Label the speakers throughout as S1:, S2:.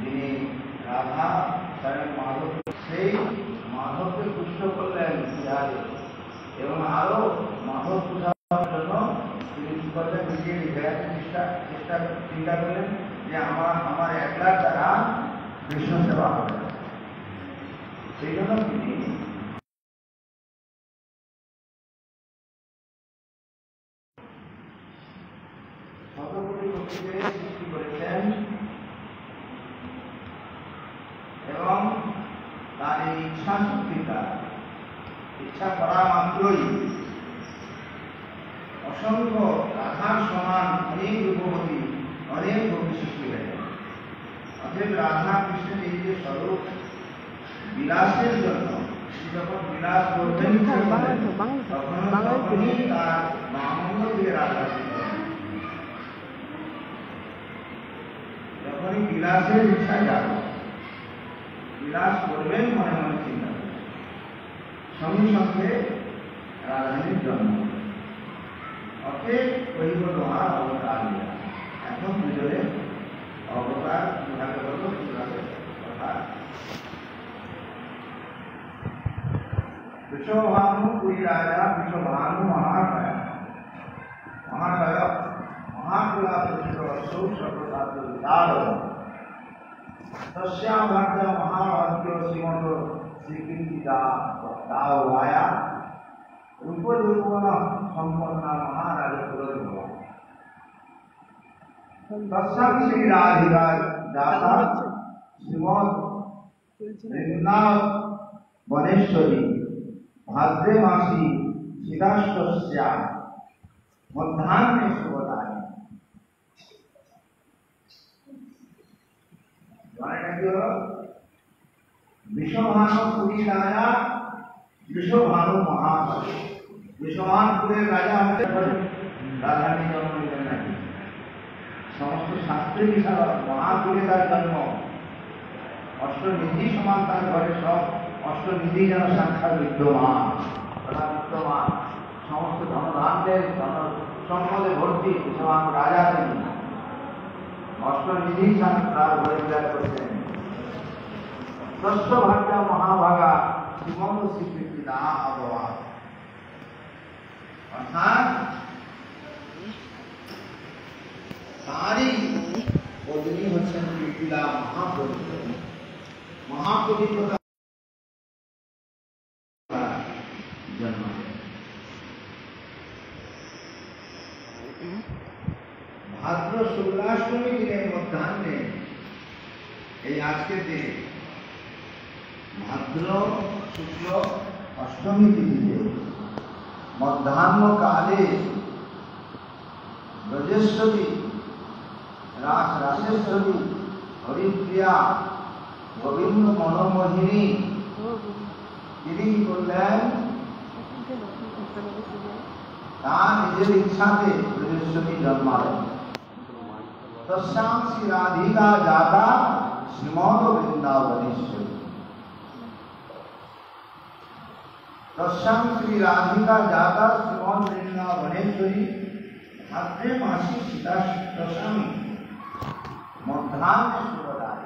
S1: যিনি রাধা স্বয়ং মাধব, সেই মাধবকে পুষ্ট করলেন বিহারে এবং আরো মাধব পুষার জন্য তিনি কি করলেন, নিজের হৃদয়াতে চিন্তা করলেন যে আমার একলার দ্বারা কৃষ্ণ সেবা হবে। সেই জন্য তিনি শতকোটি পক্ষীকে সৃষ্টি করেছেন এবং তার এই ইচ্ছা শক্তিটা, ইচ্ছা করা মাত্রই অসংখ্য রাধার সমান অনেক রূপবতী, অনেক গোপী সৃষ্টি হয়ে যায়। অতএব রাধা কৃষ্ণের এই যে স্বরূপ, বিলাসের জন্য যখন বিলাস করবেন তখনই তার আনন্দ দিয়ে রাধা, যখনই বিলাসের ইচ্ছা যাবে, বিলাস করবেন মনে মনে চিন্তা করবেন, সঙ্গে সঙ্গে রাধারানীর জন্ম। অতএব কৈব লোহার অবতার লীলা। এখন দুজনে অবতার বিভাগে বলবো কিভাবে কথা। বিশ্বভানু পুরী রাজা বিশ্বভানু মহাশয় মহাকুলা পুষ্পস্তু সর্বধাতু বিকার তস্যাম ভাগ্য মহাভাগ্য শ্রীমন্ত শ্রীকৃতিকা দাওয়া রূপদূর্বণ সম্পন্ন মহারাজ পুরোধ তস্যাম শ্রী রাধিকা দাতা শ্রীমৎ বৃন্দাবন বনেশ্বরী ভাদ্রে মাসি শীতাষ্টস্যা মধ্যাহ্নে শুভদায়। মানেটা কি হলো, বিশ্বভানু পুরী রাজা বিশ্বভানু মহাশয়, বিশ্বভানপুরের রাজা হতে পারে রাধারানী জন্ম নিলেন নাকি? সমস্ত শাস্ত্রের বিষয় মহাপুরে তার জন্ম, অষ্টনিধি সমান তার ঘরে, সব অষ্টনিধি যেন সাক্ষাৎ বিদ্যমান, বিদ্যমান সমস্ত ধনধান্যের সম্পদে ভর্তি বিশ্বভানু রাজা তিনি, অষ্টনিধি তার ঘরে বিরাজ করছেন। ষষ্ঠ ভাগ্যা মহাভাগা শ্রীমন্ত শ্রীকৃতি না অবয়া, অর্থাৎ তারই বদলি হচ্ছেন কৃতিলা মহাপবিত্র, মহাপবিত্রতা জন্ম। ভাদ্র শুক্লাষ্টমী দিনের মধ্যাহ্নে, এই আজকের দিনে ভাদ্র শুক্ল অষ্টমী তিথিতে মধ্যাহ্ন কালে ব্রজেশ্বরী রাসেশ্বরী হরিপ্রিয়া গোবিন্দ মনোমোহিনী তিনি কি করলেন, তার নিজের ইচ্ছাতে ব্রজেশ্বরী জন্মালেন। তস্যাম শ্রী রাধিকা জাতা শ্রীমদ বৃন্দাবনেশ্বরী, তস্যাম শ্রী রাধিকা জাতা শ্রীমদ বৃন্দাবনেশ্বরী ভাদ্রে মাসি শীতাষ্টমী মধ্যাহ্নে শুভদায়।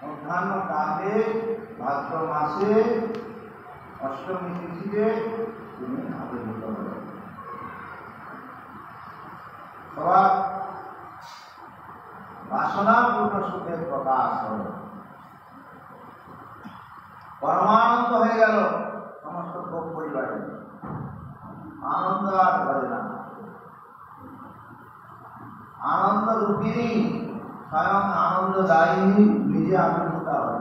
S1: মধ্যাহ্ন কালে ভাদ্র মাসে অষ্টমী তিথিতে তিনি আবির্ভূত হলেন। সবার বাসনাপূর্ণ সুখের প্রকাশ হল, পরমানন্দ হয়ে গেল সমস্ত ভোগ পরিবারে, আনন্দ আর ঘরে না। আনন্দ রূপিণী স্বয়ং আনন্দদায়িনী নিজে আবির্ভূত হয়,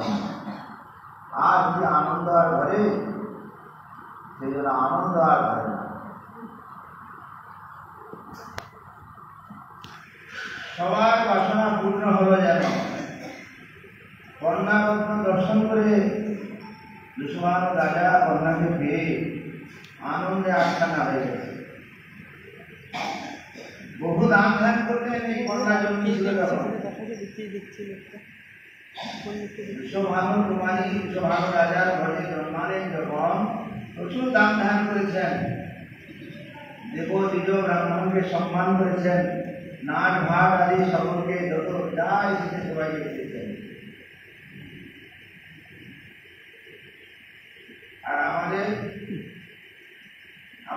S1: আর যে আনন্দ আর ঘরে, সেই জন্য আনন্দ আর ঘরে না। সবার বাসনা পূর্ণ হলো যেন। কন্যারত্ন দর্শন করে বিশ্বভানু রাজা কন্যাকে পেয়ে আনন্দে আখ্যান হয়ে গেছে। বহু দান ধ্যান করলেন এই কন্যা জন্মেছিল যখন। বিশ্বভানু কুমারী বিশ্বভানু রাজার ঘরে জন্মালেন যখন, প্রচুর দান ধ্যান করেছেন, দেব দ্বিজ ব্রাহ্মণকে সম্মান করেছেন, নাট ভাট আদি সকলকে যত যা এসেছে সবাইকে দিয়েছেন।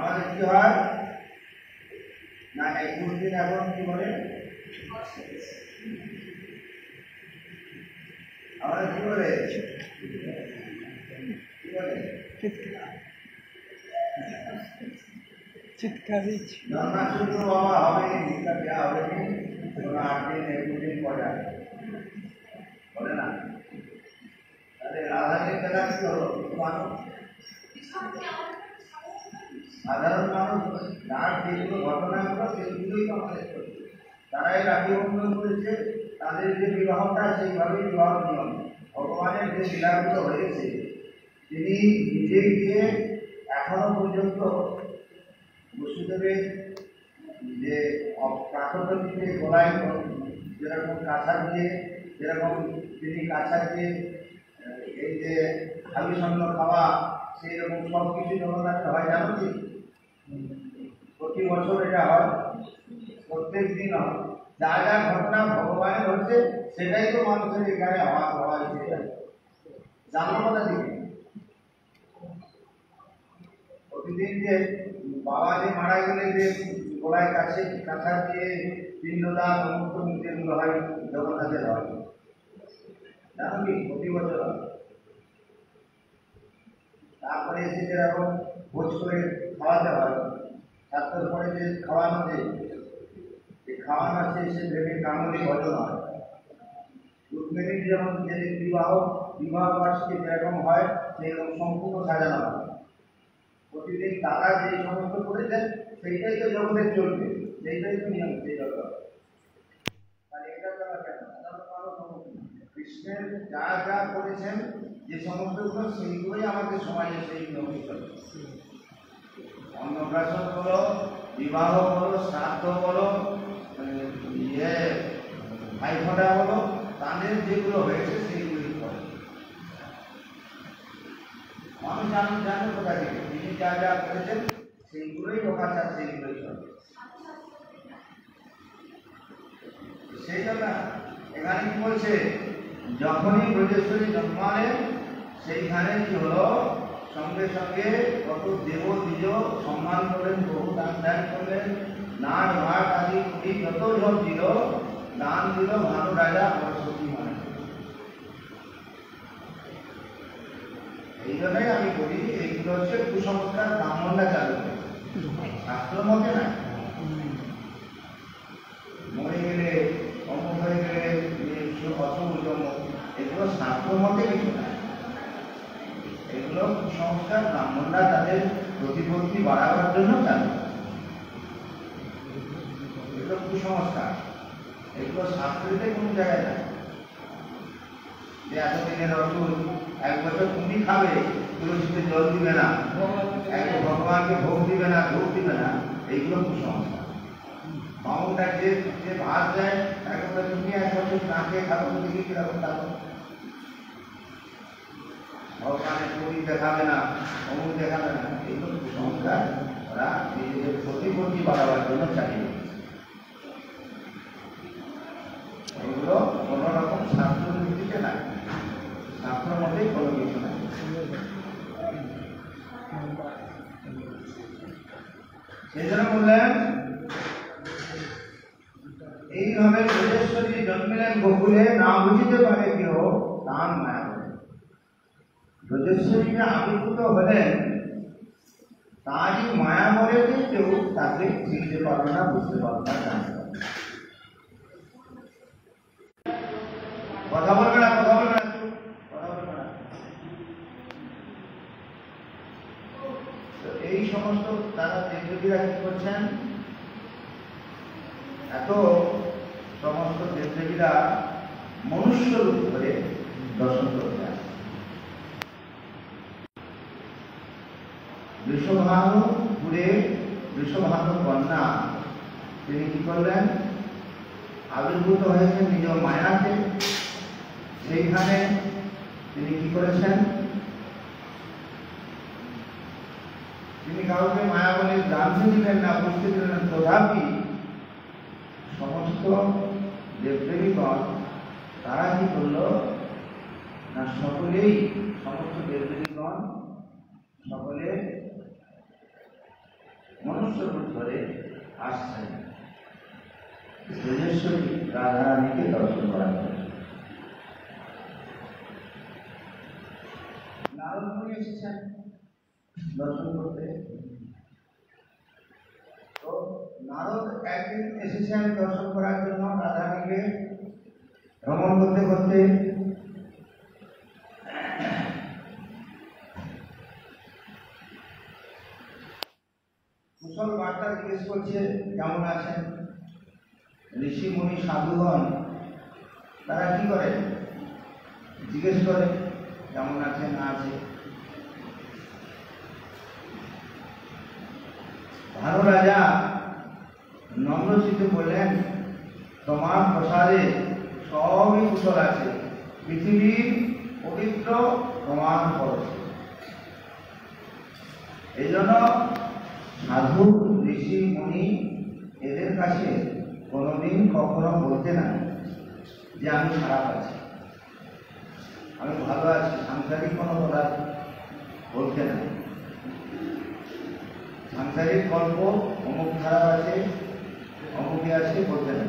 S1: আমাদের কি হয় না 21 দিন এখন কি বলে আমাদের কি বলে জন্মাষ্টমী বাবা হবে দীক্ষা দেওয়া হবে 8 দিন 21 দিন পরে বলে না তাহলে রাধাকে বেলা কি হলো মানুষ সাধারণ মানুষ যার যেগুলো ঘটনাগুলো সেগুলোই তো আমাদের করছে তারাই রাখি বন্ধন করেছে তাদের যে বিবাহটা সেইভাবেই বিবাহ নিয়ম ভগবানের যে লীলাগুলো হয়েছে তিনি নিজে গিয়ে এখনো পর্যন্ত বসুদেবের যে প্রাকৃতিক গোলায় যেরকম কাছা দিয়ে যেরকম তিনি কাছা দিয়ে এই যে হাবিসন্ন খাওয়া সেই রকম সব কিছু জগন্নাথে হয় জানো কি প্রতি বছর এটা হয় প্রত্যেক দিন হয় যা যা ঘটনা ভগবানের হচ্ছে সেটাই তো মানুষের এখানে হওয়া জানো কথা দিকে প্রতিদিন যে বাবা যে মারা গেলে যে গোলায় কাছে কাছা দিয়ে পিণ্ডদান সমস্ত যেগুলো হয় জগন্নাথের হয় জানো কি প্রতি বছর হয় তারপরে এসে যেরকম ভোজ করে খাওয়াতে হয় ছাত্রের পরে যে খাওয়ানো যে খাওয়ানো আছে সে ভেবে কাঙলি ভজন হয় রুক্মিণীর যেমন যে বিবাহ বার্ষিকী যেরকম হয় সেরকম সম্পূর্ণ সাজানো হয় প্রতিদিন তারা যে সমস্ত করেছেন সেইটাই তো জগতের চলবে সেইটাই তো নিয়ম সেই জগৎ তাহলে এটা তারা কেন কৃষ্ণের যা যা করেছেন যে সমস্তগুলো সেইগুলোই আমাদের সমাজে সেই নিয়মই চলে অন্নপ্রাশন বলো বিবাহ বলো শ্রাদ্ধ বলো ভাইফোঁটা বলো তাদের যেগুলো হয়েছে সেইগুলি করে মানুষ জানে কোথা থেকে তিনি যা যা করেছেন সেইগুলোই লোকাচার সেইগুলোই চলে সেই জন্য এখানে কি বলছে যখনই ব্রজেশ্বরী জন্মালেন সেইখানে কি হলো সঙ্গে সঙ্গে কত দেব দ্বিজ সম্মান করলেন বহু দান ধ্যান করলেন নাট ভাট আদি কুটি যত সব দিল দান দিল ভানু রাজা সরস্বতী মানে এই জন্যই আমি বলি এইগুলো হচ্ছে কুসংস্কার ব্রাহ্মণরা চালু করে শাস্ত্র মতে না মরে গেলে অমুক হয়ে গেলে অসুবিধম এগুলো শাস্ত্র মতে কিছু না এগুলো কুসংস্কার ব্রাহ্মণরা তাদের প্রতিপত্তি বাড়াবার জন্য চালু এগুলো কুসংস্কার এগুলো শাস্ত্রীতে কোনো জায়গায় নাই যে এতদিনের অসুর 1 বছর তুমি খাবে তুলসীতে জল দিবে না ভগবানকে ভোগ দিবে না ধূপ দিবে না এইগুলো কুসংস্কার মামুনটা যে ভাত দেয় একবার তুমি 1 বছর না খেয়ে খাবো দেখি কিরকম থাকো ভগবানের ছবি দেখাবে না অমুক দেখাবে না এইগুলো কুসংস্কার ওরা নিজেদের প্রতিপত্তি বাড়াবার জন্য চালিয়ে এগুলো কোন রকম শাস্ত্র ভিত্তিতে নাই শাস্ত্র মতেই কোনো কিছু নাই সেই জন্য বললেন এইভাবে ব্রজেশ্বরী জন্মিলেন গোকুলে না বুঝিতে পারে কেউ তার মায়া ব্রজেশ্বরীকে আবির্ভূত হলেন তারই মায়া বলে যে কেউ তাকে চিনতে পারবে না বুঝতে পারবে না জানতে পারবে কথা বলবে না কথা বলবে না কথা বলবে না তো এই সমস্ত তারা দেবদেবীরা কি করছেন এত সমস্ত দেবদেবীরা মনুষ্য রূপ ধরে দর্শন করতে আসে বৃষভানুপুরে বৃষভানু কন্যা তিনি কি করলেন আবির্ভূত হয়েছেন নিজ মায়াতে সেইখানে তিনি কি করেছেন তিনি কাউকে মায়া বলে জানতে দিলেন না বুঝতে দিলেন না তথাপি সমস্ত দেবদেবীগণ তারা কি করল না সকলেই সমস্ত দেবদেবীগণ সকলে মনুষ্য রূপ ধরে আসছেন তেজস্বী রাধারানীকে দর্শন করার জন্য। নারদ মুনি এসেছেন দর্শন করতে। তো নারদ একদিন এসেছেন দর্শন করার জন্য রাধারানীকে ভ্রমণ করতে করতে। কুশল বার্তা জিজ্ঞেস করছে কেমন আছেন। ঋষি মুনি সাধুগণ তারা কি করে জিজ্ঞেস করে কেমন আছে না আছে। ভানু রাজা নম্রচিত্তে বললেন তোমার প্রসাদে সবই কুশল আছে, পৃথিবীর পবিত্র প্রমাণ করছে। এই জন্য সাধু ঋষি মুনি এদের কাছে কোনোদিন কখনো বলতে না যে আমি খারাপ আছি, আমি ভালো আছি, সাংসারিক কোনো কথা বলতে না। সাংসারিক গল্প অমুক খারাপ আছে অমুকে আছে বলতে না।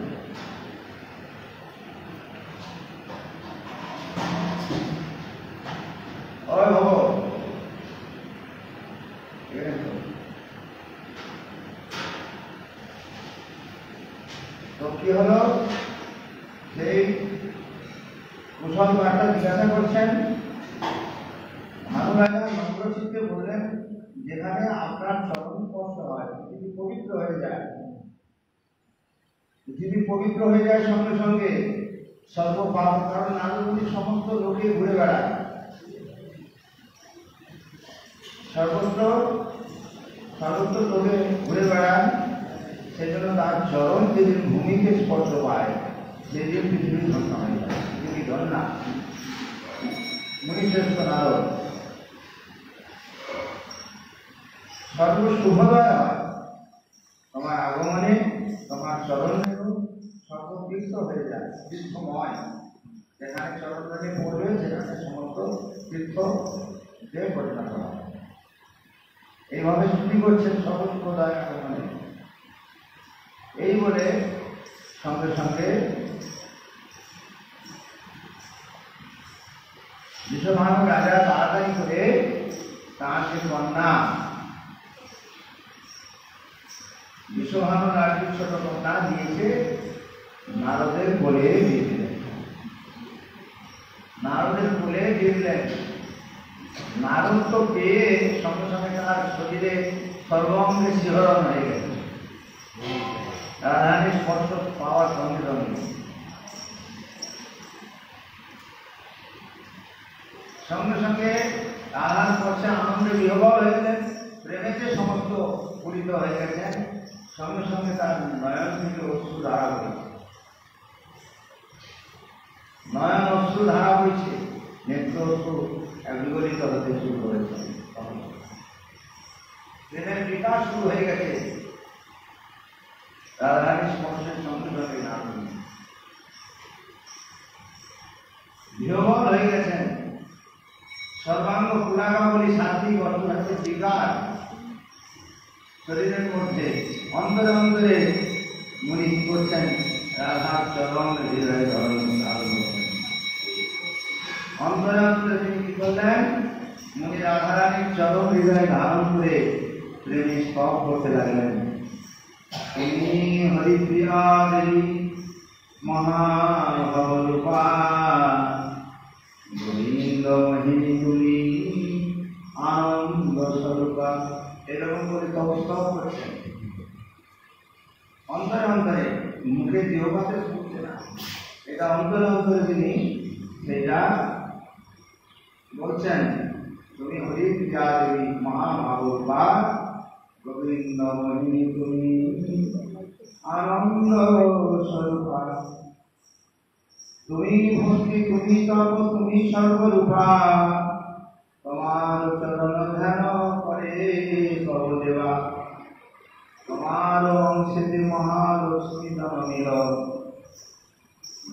S1: তো কি হলো, সেই কুশল বার্তা জিজ্ঞাসা করছেন। ভানু রাজা নম্রচিত্তে বললেন যেখানে আপনার চরণ স্পর্শ হয় পৃথিবী পবিত্র হয়ে যায়। পৃথিবী পবিত্র হয়ে যায় সঙ্গে সঙ্গে সর্বপাপ, কারণ নারদমুনি সমস্ত লোকে ঘুরে বেড়ায়, সর্বত্র লোকে ঘুরে বেড়ান। সেই জন্য তার চরণ যেদিন ভূমিকে স্পর্শ পায় সেদিন পৃথিবী ধন্য হয়ে যায়। পৃথিবী ধন্যা মুনিশ্রেষ্ঠ নারদ সর্বশুভদয় হয়। তোমার আগমনে তোমার চরণ সর্বতীর্থ হয়ে যায়, তীর্থময়। যেখানে চরণ পড়বে সেখানে সমস্ত তীর্থে পরিণত হয়। এইভাবে স্তুতি করছেন সর্বশুভদয় আগমনে। এই বলে সঙ্গে সঙ্গে বিশ্বভানু রাজা তাড়াতাড়ি করে তাঁর যে কন্যা, বিশ্বভানু রাজ্যের ছোট কন্যা দিয়েছে নারদের কোলে দিয়ে দিলেন। নারদের কোলে দিয়ে দিলেন। নারদ তো পেয়ে সঙ্গে সঙ্গে তার শরীরে সর্বাঙ্গে শিহরণ হয়ে গেছে। রাধারানীর স্পর্শ পাওয়ার সঙ্গে সঙ্গে রাধার স্পর্শে আনন্দে বিহ্বল হয়ে গেলেন, প্রেমেতে সমস্ত পূরিত হয়ে গেছেন। সঙ্গে সঙ্গে তার নয়ন থেকে অশ্রু ধারা হয়েছে, নয়ন অশ্রু ধারা হয়েছে, নেত্র অশ্রু বিগলিত হতে শুরু করেছে। প্রেমের বিকাশ শুরু হয়ে গেছে রাধারানীর স্পর্শের সঙ্গে সঙ্গে। নারদ বিহ্বল হয়ে গেছেন। সর্বাঙ্গ পুরাগাবলী শান্তি বর্তমানে বিকার শরীরের মধ্যে, অন্তরে অন্তরে মুনি কি করছেন, রাধার চরণ হৃদয়ে ধারণ করছেন। অন্তরে অন্তরে তিনি কি করলেন, মুনি রাধারানীর চরণ হৃদয়ে ধারণ করে প্রেমে স্তব করতে লাগলেন। তুমি হরিপ্রিয়া দেবী মহাভবরূপা, গোবিন্দ মোহিনী তুমি আনন্দ স্বরূপা। এরকম করে স্তব করছেন অন্তরে অন্তরে, মুখে দেহপাতে শুনছে না, এটা অন্তরে অন্তরে তিনি সেটা বলছেন। তুমি হরিপ্রিয়া দেবী মহাভাবরূপা, গোবিন্দ মোহিনী তুমি আনন্দ স্বরূপা। তুমি ভক্তি, তুমি তপ, তুমি সর্বরূপা। তোমার চরণ ধ্যান করে কব দেবা, তোমার অংশেতে মহালক্ষ্মী নমিল।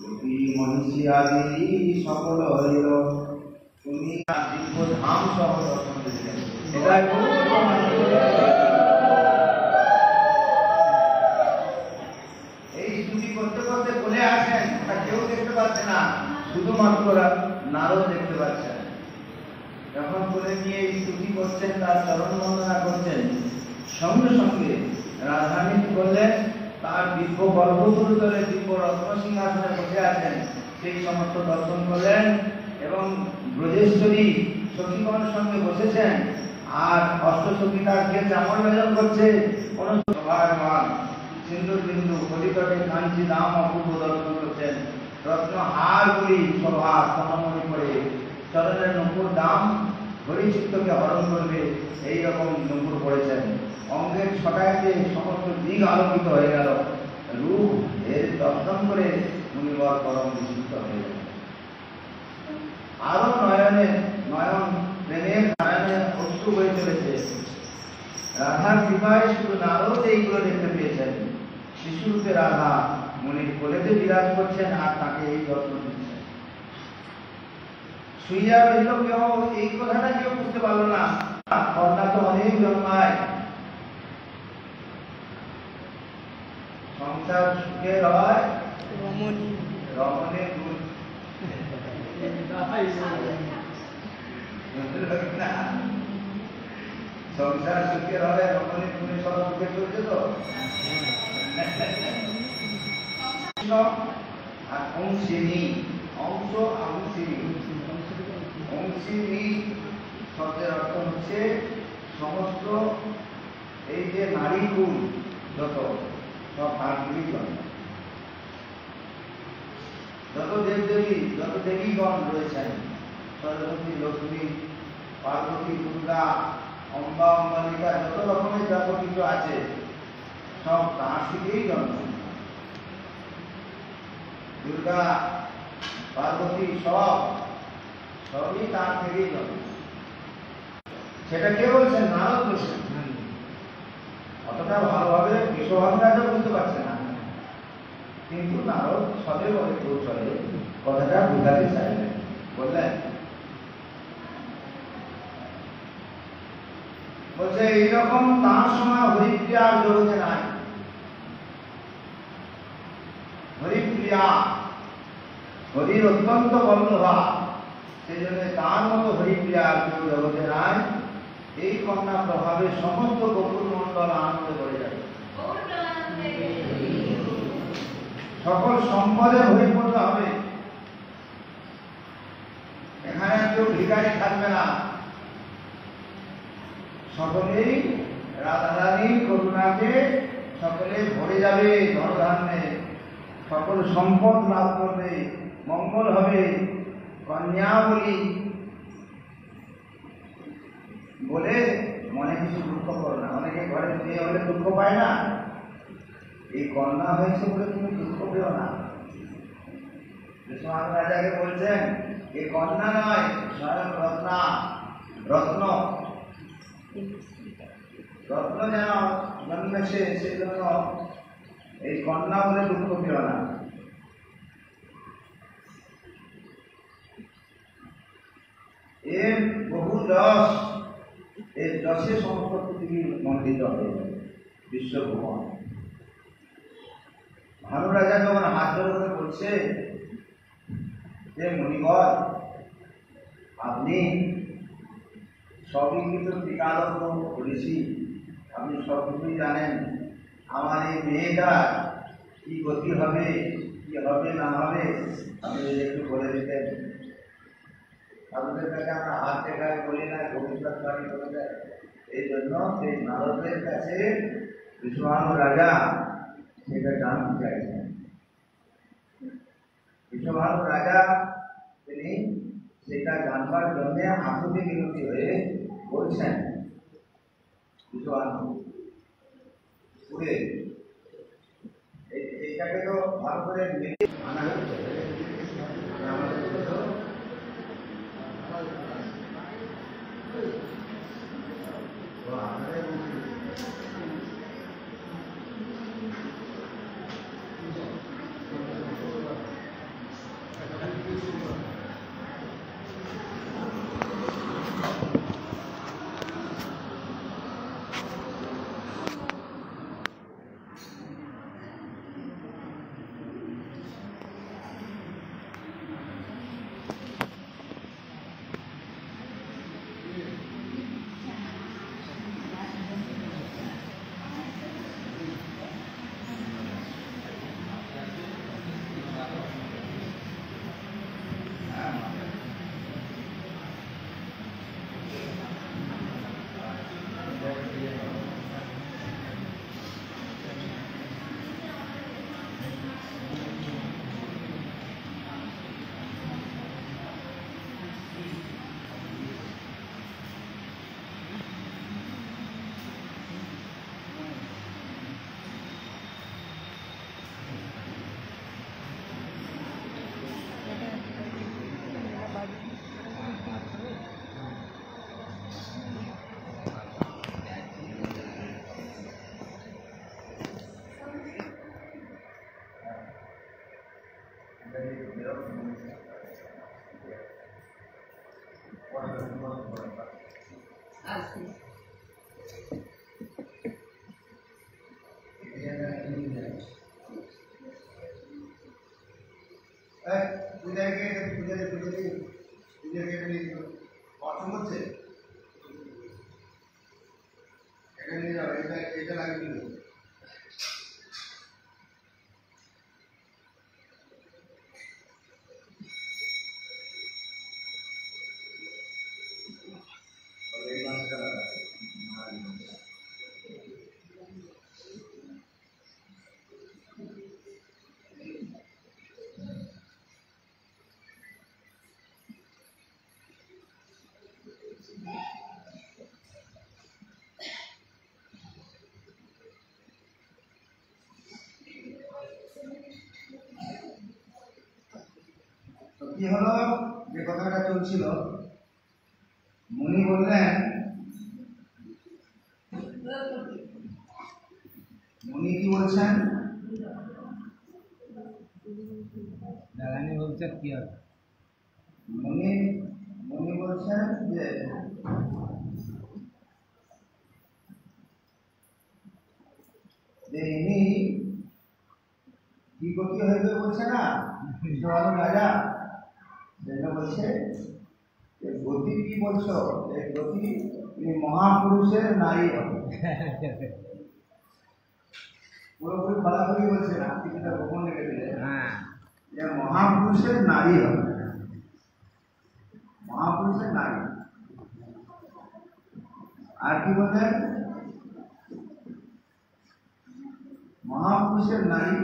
S1: গোপী মহিষী আদি সকল হইল, তুমি দিব্য ধাম সহ দর্শন দিলেন। এটাই পাচ্ছে না, শুধুমাত্র নারদ দেখতে পাচ্ছেন। যখন করে নিয়ে স্তুতি করছেন, তার চরণ বন্দনা করছেন, সঙ্গে সঙ্গে রাধারানী কি করলেন, তার দিব্য গর্ভগুরু তলে দিব্য রত্ন সিংহাসনে বসে আছেন, সেই সমস্ত দর্শন করলেন। এবং ব্রজেশ্বরী সখীগণের সঙ্গে বসেছেন, আর অষ্টসখী তাকে চামর মেলন করছে। কোন সভায়মান সিন্ধু বিন্দু কলিতটে কাঞ্চি দাম অপূর্ব দর্শন করছেন। রত্ন হারগুলি শোভা সনমনি করে, চরণের নুপুর দাম হরিচিত্তকে হরণ করবে, এইরকম নুপুর পড়েছেন। অঙ্গের ছটাইতে সমস্ত দিক আলোকিত হয়ে গেল। রূপ এর দর্শন করে মুনিবর পরম বিশুদ্ধ হয়ে গেল। আরো নয়ন প্রেমের নয়নে অশ্রু হয়ে চলেছে। রাধার কৃপায় শুধু নারদ এইগুলো দেখতে পেয়েছেন। শিশুরূপে রাধা মুনির কোলেতে বিরাজ করছেন, আর তাকে এই দর্শন দিচ্ছেন। শুইয়া রইল কেউ, এই কথাটা কেউ বুঝতে পারলো না। কন্যা তো অনেক জন্মায়, সংসার সুখের হয় রমণী রমণের গুণ। সংসার সুখের হবে রমণীর গুণে সব সুখে চলছে তো। আর অংশিনী, অংশ অংশিনী, অংশিনী শব্দের অর্থ হচ্ছে সমস্ত এই যে নারী কুল যত সব নারী জন্ম, যত দেবদেবী যত দেবীগণ রয়েছেন, সরস্বতী, লক্ষ্মী, পার্বতী, দুর্গা, অম্বা, অম্বালিকা, যত রকমের যত কিছু আছে সব তার থেকেই জন্ম। দুর্গা, পার্বতী সবই তার থেকেই জন্ম। সেটা কে বলছেন? নারদ বলছেন। অতটা ভালোভাবে বিশ্বভাবনাটা বুঝতে পারছে না, কিন্তু নারদ সবে বলে কৌশলে কথাটা বুঝাতে চাইলেন। বললেন, বলছে এইরকম তার সময় হরিপ্রিয়া জগতে নাই। হরিপ্রিয়া, হরির অত্যন্ত বল্লভা, সেই জন্য তার মতো হরিপ্রিয়া কেউ জগতে নাই। এই কন্যা প্রভাবে সমস্ত গোকুল মন্ডল আনন্দে ভরে যাবে, সকল সম্পদে পরিপূর্ণ হবে। এখানে কেউ ভিখারি থাকবে না, সকলেই রাধারানীর করুণাকে সকলে ভরে যাবে ধনধান্যে, সকল সম্পদ লাভ করবে, মঙ্গল হবে। কন্যা বলে মনে কিছু দুঃখ করো না। অনেকে ঘরে মেয়ে হলে দুঃখ পায় না, এই কন্যা হয়েছে বলে তুমি দুঃখ পেও না। বিশ্বনাথ রাজাকে বলছেন, এই কন্যা নয়, স্বয়ং রত্ন রত্ন যেন জন্মেছে, সেই জন্য এই কন্যা বলে দুঃখ পেও না। এর বহু যশ, এর যশে সমস্ত পৃথিবী মণ্ডিত হয়ে যাবে, বিশ্বভ্রমণ। ভানু রাজা যখন হাত ধরে বলছে যে মুনিবর, আপনি সবই কিন্তু টিকালজ্ঞ ঋষি, আপনি সব কিছুই জানেন। আমার এই মেয়েটা কি গতি হবে, কি হবে না হবে, আপনি যদি একটু বলে দিতেন। আপনাদের কাছে আমরা হাত দেখায় বলি না, ভবিষ্যৎবাণী করে দেয়। এই জন্য সেই নারদের কাছে বিশ্বভানু রাজা সেটা জানতে চাইছেন। বিশ্বভানু রাজা তিনি সেটা জানবার জন্য আকুতি বিনতি হয়ে বলছেন, বিশ্বভানু পুরে এইটাকে তো ভালো করে আনা হচ্ছে। পছন্দ হচ্ছে এটা নিয়ে যাও, এটা লাগিয়ে দিল। এই মাছটা লাগাচ্ছে কি হলো, যে কথাটা চলছিল, মুনি বললেন, মুনি কি বলছেন,
S2: বলছে কি হবে,
S1: মুনি মুনি বলছেন যে ইনি কি গতি হইবে বলছে না রাজা, যেটা বলছে গতি কি বলছো, এই গতি মহাপুরুষের নারী হবে। পুরোপুরি ফলাফলি বলছে না, কিছুটা গোপন রেখে দিলে যে মহাপুরুষের নারী হবে, মহাপুরুষের নারী। আর কি বললেন, মহাপুরুষের নারী।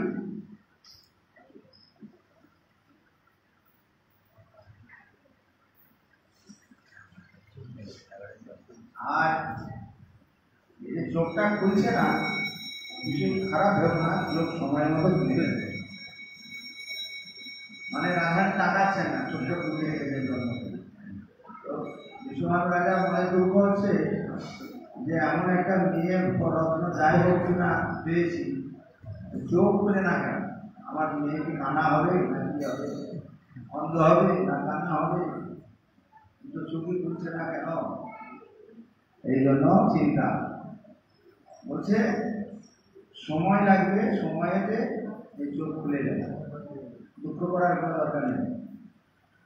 S1: আর এই যে চোখটা খুলছে না, ভীষণ খারাপ হবে না, চোখ সময় মতো খুলে দেবে, মানে রাধার তাকাচ্ছেন না, চোখটা খুলে রেখে জন্য। তো বিশ্বনাথ রাজা মনে দুঃখ হচ্ছে যে এমন একটা মেয়ের রত্ন যাই হোক কিনা পেয়েছি, চোখ খুলে না কেন, আমার মেয়ে কি কানা হবে না কি হবে, অন্ধ হবে না কানা হবে, কিন্তু চোখই খুলছে না কেন, এই জন্য চিন্তা। বলছে সময় লাগবে, সময়েতে এই চোখ খুলে যাবে, দুঃখ করার কোনো দরকার নেই।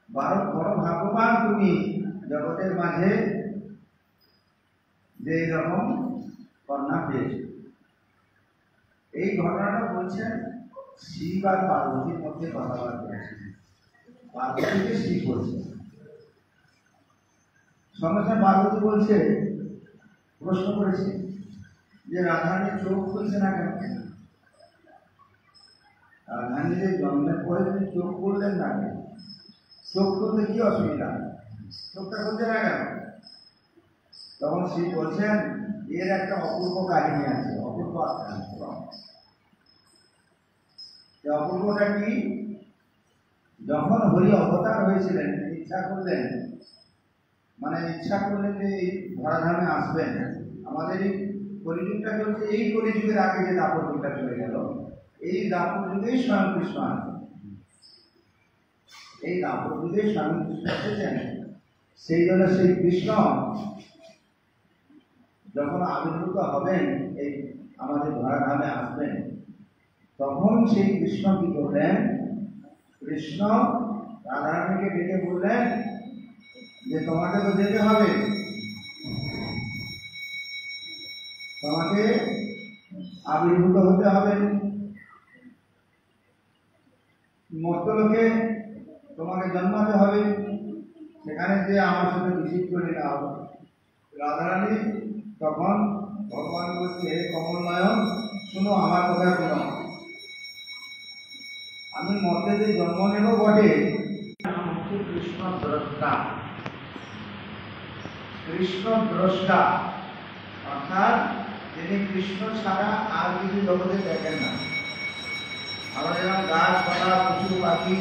S1: বড় ভাগ্যবান তুমি জগতের মাঝে যে এরকম কন্যা পেয়েছে। এই ঘটনাটা বলছেন শিব আর পার্বতীর মধ্যে কথাবার্তা করেছে, পার্বতীকে শিব বলছে। সঙ্গে সঙ্গে পার্বতী বলছে, প্রশ্ন করেছে যে রাধারানীর চোখ খুলছে না কেন, রাধারানী যে জন্মের পরে যদি চোখ খুললেন না কেন, চোখ খুলতে কি অসুবিধা, চোখটা খুলছে না কেন? তখন শিব বলছেন এর একটা অপূর্ব কাহিনী আছে, অপূর্ব অপূর্বটা কি, যখন হরি অবতার হয়েছিলেন ইচ্ছা করলেন, মানে ইচ্ছা করলেন যে এই ধরাধামে আসবেন, আমাদের এই কলিযুগটা চলছে, এই কলিযুগের আগে যে দাপর যুগটা চলে গেল, এই দাপর যুগেই স্বয়ং কৃষ্ণ আসবেন, এই দাপর যুগেই স্বয়ং কৃষ্ণ এসেছেন। সেই জন্য সেই কৃষ্ণ যখন আবির্ভূত হবেন, এই আমাদের ধরাধামে আসবেন, তখন সেই কৃষ্ণ কি করলেন, কৃষ্ণ রাধারানীকে ডেকে বললেন যে তোমাকে তো যেতে হবে, তোমাকে আবির্ভূত হতে হবে, মর্তলোকে তোমাকে জন্মাতে হবে, সেখানে যে আমার সাথে ভিজিট করে নাও। রাধারানী তখন ভগবান বলছে, হে কমলনয়ন, শুনো আমার কথা শোনো, আমি মর্তে যে জন্ম নেব বটে, কৃষ্ণ দ্রষ্টা, কৃষ্ণ দ্রষ্টা অর্থাৎ তিনি কৃষ্ণ ছাড়া আর কিছু জগতে দেখেন না। আমরা যেমন গাছপালা, পশু পাখি,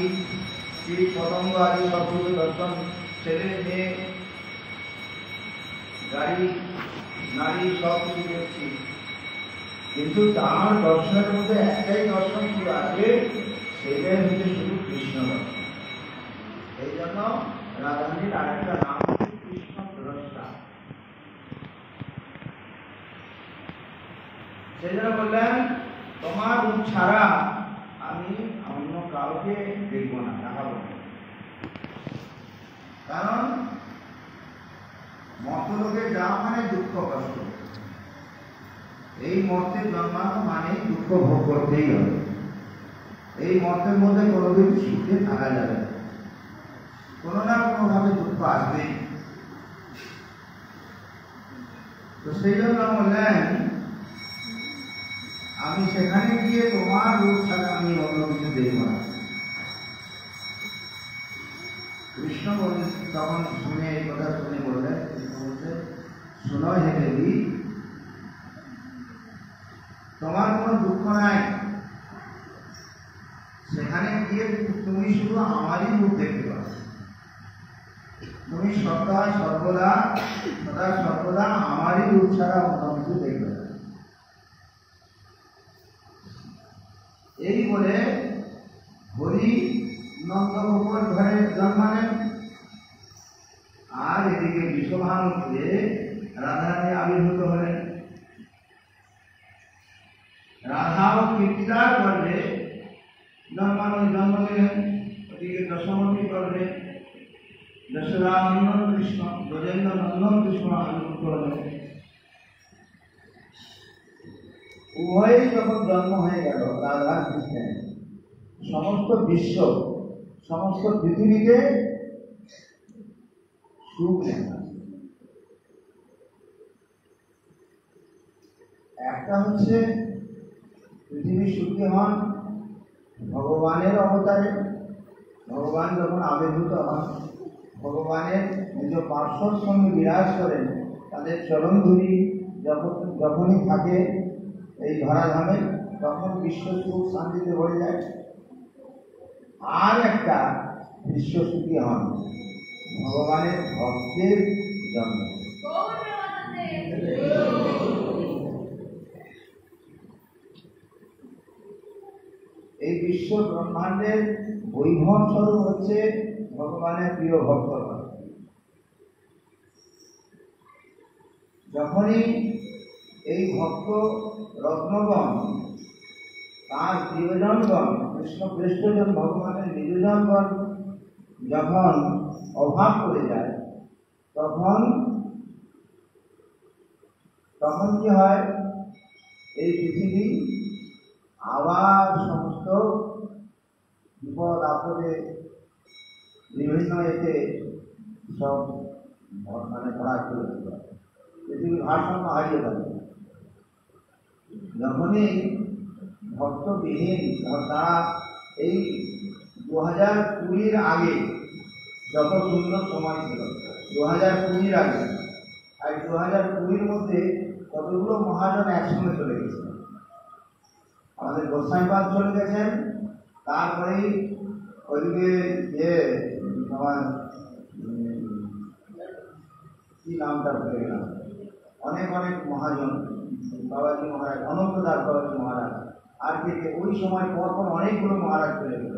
S1: কীট পতঙ্গ আদি সব কিছু দর্শন, ছেলে মেয়ে, গাড়ি নারী সব কিছু দেখছি, কিন্তু তার দর্শনের মধ্যে একটাই দর্শন শুধু আছে, সেটাই হচ্ছে শুধু কৃষ্ণ দর্শন। এই জন্য রাধারানীর আর একটা নাম হচ্ছে কৃষ্ণ দ্রষ্টা। সেই জন্য বললেন তোমার রূপ ছাড়া আমি অন্য কাউকে দেখবো না, দেখাবো না। কারণ মর্তলোকে যাওয়া মানে দুঃখ কষ্ট, এই মর্তে জন্মানো মানেই দুঃখ ভোগ করতেই হবে। এই মর্তের মধ্যে কোনোদিন সুখে থাকা যাবে না, কোনো না কোনোভাবে দুঃখ আসবেই। তো সেই জন্য বললেন আমি সেখানে গিয়ে তোমার রূপ ছাড়া আমি অন্য কিছু দেখব না। কৃষ্ণ বললেন, তখন শুনে এই কথা শুনে বললেন, কৃষ্ণ বলছে শোনো হে দেবী, তোমার কোনো দুঃখ নাই, সেখানে গিয়ে তুমি শুধু আমারই রূপ দেখতে পাবে। তুমি সদা সর্বদা আমারই রূপ ছাড়া অন্য কিছু দেখবে না। এই বলে হরি নন্দগোপর ঘরে জন্মালেন, আর এদিকে বিশ্বভানুতে রাধারানী আবির্ভূত হলেন। রাধাও কীর্তিদার গর্ভে জন্ম দিলেন, ওদিকে দশমতী গর্ভে যশোদানন্দন কৃষ্ণ, ব্রজেন্দ্র নন্দন কৃষ্ণ আবির্ভূত হলেন। উভয়ই যখন জন্ম হয়ে গেল রাধা কৃষ্ণের, সমস্ত বিশ্ব সমস্ত পৃথিবীতে সুখ লেখা। একটা হচ্ছে পৃথিবী সুখী হন ভগবানের অবতারে, ভগবান যখন আবির্ভূত হন, ভগবানের নিজ পার্শ্বর সঙ্গে বিরাজ করেন, তাদের চরণধুলি যখনই থাকে এই ধরাধামে, তখন বিশ্ব সুখ শান্তিতে ভরে যায়। আর একটা বিশ্ব সুখী হন ভগবানের ভক্তের জন্ম। এই বিশ্ব ব্রহ্মাণ্ডের বৈভব স্বরূপ হচ্ছে ভগবানের প্রিয় ভক্তগণ। যখনই এই ভক্ত রত্নগণ তার প্রিয়জনগণ কৃষ্ণ পৃষ্ঠজন ভগবানের নিজজনগণ যখন অভাব করে যায়, তখন কি হয়, এই পৃথিবী আবার সমস্ত বিপদ আপদে বিভিন্ন এতে সব ধরা চলে যেতে পারে, পৃথিবীর ভারসাম্য হারিয়ে যাবে। যখনই ভক্তবিহীন, তারা এই 2020 আগে যত সুন্দর সময় ছিল, 2020 আগে আর 2020 মধ্যে কতগুলো মহাজন একসঙ্গে চলে গেছে। আমাদের গোস্বামীপাদ চলে গেছেন, তারপরেই ওইদিকে যে আমার কি নামটা ভুলে গেলাম, অনেক মহাজন, বাবাজি মহারাজ, অনন্ত দাস বাবাজি মহারাজ, আর কে ওই সময় পরপর অনেকগুলো মহারাজ চলে গেল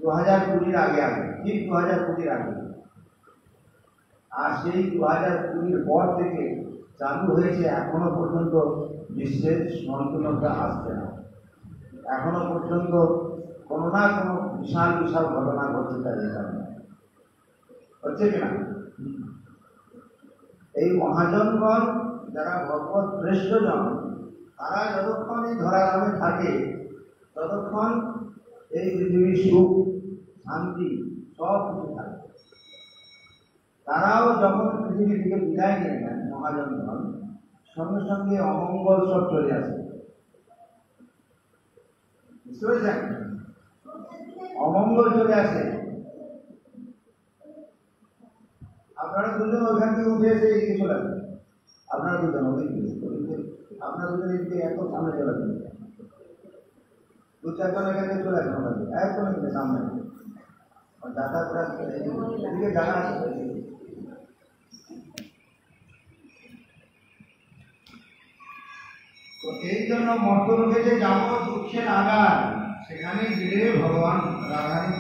S1: 2020 আগে, ঠিক 2020 আগে। আর সেই 2020 পর থেকে চালু হয়েছে, এখনো পর্যন্ত বিশ্বের সন্তুলনতা আসছে না। এখনো পর্যন্ত কোনো না কোনো বিশাল ঘটনা ঘটছে, তার কারণে হচ্ছে কিনা। এই মহাজনগণ যারা ভগবত শ্রেষ্ঠজন, তারা যতক্ষণ এই ধরাধামে থাকে ততক্ষণ এই পৃথিবীর সুখ শান্তি সব কিছু থাকে। তারাও যখন পৃথিবী থেকে বিদায় নিয়ে নেন মহাজনগণ, সঙ্গে সঙ্গে অমঙ্গল সব চলে আসে। বুঝতে পেরেছেন? অমঙ্গল চলে আসে। আপনারা দুজন ওইখান থেকে উঠে এসে এদিকে চলে আসেন, আপনারা দুজন আপনারা দুজন এদিকে একদম সামনে চলে আসেন, 2-4 জন এখান থেকে চলে আসেন, একদম এখানে সামনে যাতায়াত করে আসতে এদিকে জানা আছে। তো এই জন্য মর্তলোকে যে যাবো দুঃখের আগার, সেখানে গেলে ভগবান রাধারানী